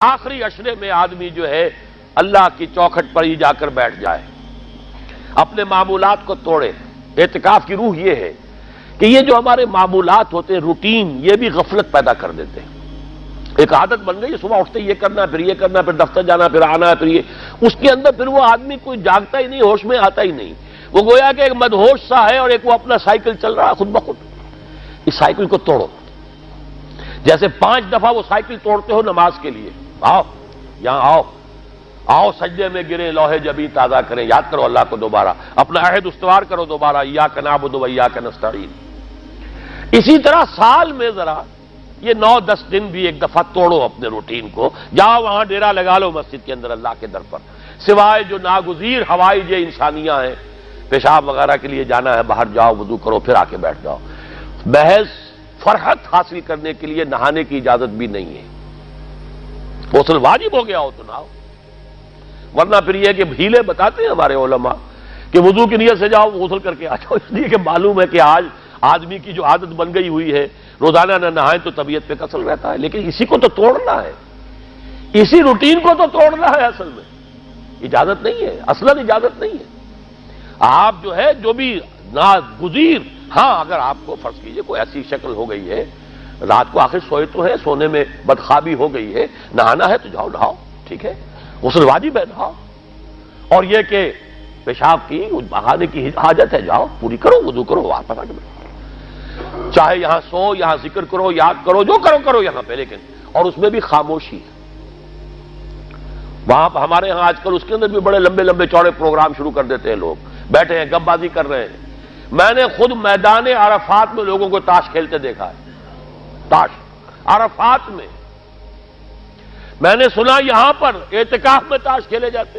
آخری عشرے میں آدمی جو ہے اللہ کی چوکھٹ پر ہی جا کر بیٹھ جائے، اپنے معمولات کو توڑے۔ اعتکاف کی روح یہ ہے کہ یہ جو ہمارے معمولات ہوتے ہیں، روٹین، یہ بھی غفلت پیدا کر دیتے ہیں۔ ایک عادت بن گئی، صبح اٹھتے یہ کرنا، پھر یہ کرنا، پھر دفتر جانا، پھر آنا، پھر یہ، اس کے اندر پھر وہ آدمی کوئی جاگتا ہی نہیں، ہوش میں آتا ہی نہیں۔ وہ گویا کہ ایک مدہوش سا ہے اور ایک وہ اپنا سائیکل چل رہا ہے خود بخود۔ اس سائیکل کو توڑو، جیسے 5 دفعہ وہ سائیکل توڑتے ہو نماز کے لیے۔ آؤ یہاں آؤ، آؤ سجدے میں گرے، لوح جبیں تازہ کریں، یاد کرو اللہ کو دوبارہ، اپنا عہد استوار کرو دوبارہ، ایاک نعبد و ایاک نستعین۔ اسی طرح سال میں ذرا یہ 9-10 دن بھی ایک دفعہ توڑو اپنے روٹین کو، جاؤ وہاں ڈیرا لگا لو مسجد کے اندر اللہ کے در پر، سوائے جو ناگزیر حوائج انسانیاں ہیں، پیشاب وغیرہ کے لیے جانا ہے باہر جاؤ، وضو کرو، پھر آ کے بیٹھ جاؤ۔ محض فرحت حاصل کرنے کے لیے نہانے کی اجازت بھی نہیں ہے۔ غسل واجب ہو گیا ہو تو نہ ہو، ورنہ پھر یہ کہ ہیلے بتاتے ہیں ہمارے علماء کہ وضو کی نیت سے جاؤ، غسل کر کے آ جاؤ، اس لیے کہ معلوم ہے کہ آج آدمی کی جو عادت بن گئی ہوئی ہے، روزانہ نہ نہائیں تو طبیعت پہ کسل رہتا ہے۔ لیکن اسی کو تو توڑنا ہے، اسی روٹین کو تو توڑنا ہے۔ اصل میں اجازت نہیں ہے، اصلاً اجازت نہیں ہے۔ آپ جو ہے جو بھی ناگزیر، ہاں اگر آپ کو فرض کیجئے کوئی ایسی شکل ہو گئی ہے، رات کو آخر سوئے تو ہے، سونے میں بدخوابی ہو گئی ہے، نہانا ہے تو جاؤ نہاؤ، ٹھیک ہے، غسل واجب ہے، نہاؤ۔ اور یہ کہ پیشاب کی بہانے کی حاجت ہے، جاؤ پوری کرو، وضو کرو، واپس آ کے بیٹھو، چاہے یہاں سو، یہاں ذکر کرو، یاد کرو، جو کرو کرو یہاں پہ، لیکن اور اس میں بھی خاموشی ہے۔ وہاں ہمارے ہاں آج کل اس کے اندر بھی بڑے لمبے لمبے چوڑے پروگرام شروع کر دیتے ہیں، لوگ بیٹھے ہیں گپ بازی کر رہے ہیں۔ میں نے خود میدان عرفات میں لوگوں کو تاش کھیلتے دیکھا ہے، تاش عرفات میں۔ میں نے سنا یہاں پر اعتکاف میں تاش کھیلے جاتے۔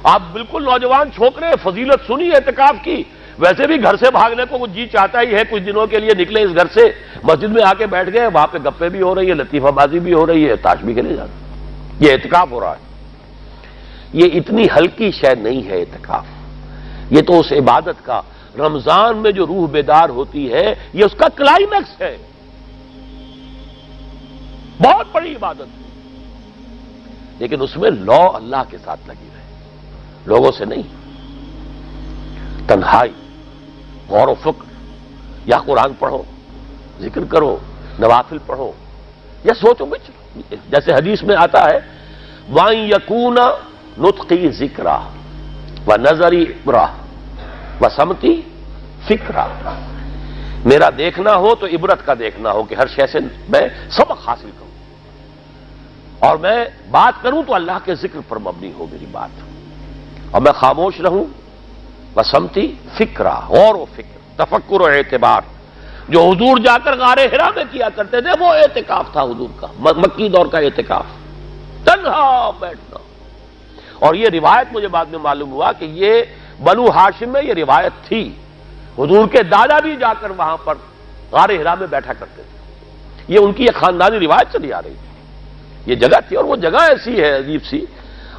آپ بالکل نوجوان چھوکرے، فضیلت سنی اعتکاف کی، ویسے بھی گھر سے بھاگنے کو جی چاہتا ہی ہے، کچھ دنوں کے لیے نکلے اس گھر سے، مسجد میں آ کے بیٹھ گئے، وہاں پہ گپے بھی ہو رہی ہے، لطیفہ بازی بھی ہو رہی ہے، تاش بھی کھیلے جاتے۔ یہ اعتکاف ہو رہا ہے۔ یہ اتنی ہلکی شے نہیں ہے اعتکاف، یہ تو اس عبادت کا، رمضان میں جو روح بیدار ہوتی ہے، یہ اس کا کلائمیکس ہے، بہت بڑی عبادت ہے۔ لیکن اس میں لو اللہ کے ساتھ لگی رہے، لوگوں سے نہیں، تنہائی، غور و فکر، یا قرآن پڑھو، ذکر کرو، نوافل پڑھو، یا سوچو بچ، جیسے حدیث میں آتا ہے وَأَن يَكُونَ نُطْقِي ذِكْرًا وَنَظَرِي عِبْرَةً وَسَمْتِي فِكْرًا۔ میرا دیکھنا ہو تو عبرت کا دیکھنا ہو کہ ہر شے سے میں سبق حاصل کروں، اور میں بات کروں تو اللہ کے ذکر پر مبنی ہو میری بات، اور میں خاموش رہوں، وَسَمْتِي فِكْرًا، غور و فکر، تفکر و اعتبار، جو حضور جا کر غار حرا میں کیا کرتے تھے، وہ اعتکاف تھا حضور کا، مکی دور کا اعتکاف، تنہا بیٹھنا۔ اور یہ روایت مجھے بعد میں معلوم ہوا کہ یہ بنو ہاشم میں یہ روایت تھی، حضور کے دادا بھی جا کر وہاں پر غار حرا میں بیٹھا کرتے تھے، یہ ان کی ایک خاندانی روایت چلی آ رہی تھی، یہ جگہ تھی۔ اور وہ جگہ ایسی ہے عجیب سی،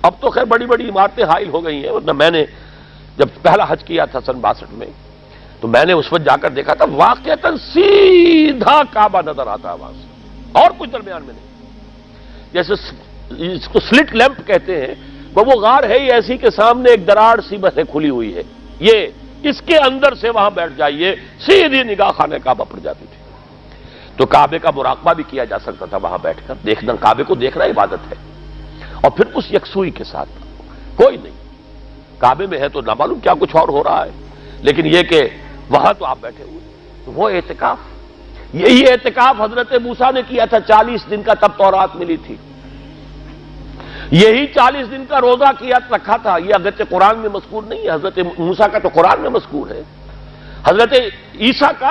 اب تو خیر بڑی بڑی عمارتیں حائل ہو گئی ہیں، ورنہ میں نے جب پہلا حج کیا تھا سن 62 میں، تو میں نے اس وقت جا کر دیکھا تھا، واقعتاً سیدھا کعبہ نظر آتا ہے وہاں سے، اور کچھ درمیان میں نہیں۔ جیسے اس کو سلٹ لیمپ کہتے ہیں، وہ غار ہے ہی ایسی کہ سامنے ایک دراڑ سی بس کھلی ہوئی ہے، یہ اس کے اندر سے وہاں بیٹھ جائیے، سیدھی نگاہ خانہ کعبہ پڑ جاتی تھی، تو کعبے کا مراقبہ بھی کیا جا سکتا تھا وہاں بیٹھ کر، دیکھنا، کعبے کو دیکھنا عبادت ہے، اور پھر اس یکسوئی کے ساتھ، کوئی نہیں، کعبے میں ہے تو نہ معلوم کیا کچھ اور ہو رہا ہے، لیکن یہ کہ وہاں تو آپ بیٹھے ہوئے، تو وہ اعتکاف، یہی اعتکاف حضرت موسیٰ نے کیا تھا 40 دن کا، تب تورات ملی تھی، یہی 40 دن کا روزہ کیا رکھا تھا، یہ اگرچہ قرآن میں مذکور نہیں ہے، حضرت موسیٰ کا تو قرآن میں مذکور ہے، حضرت عیسیٰ کا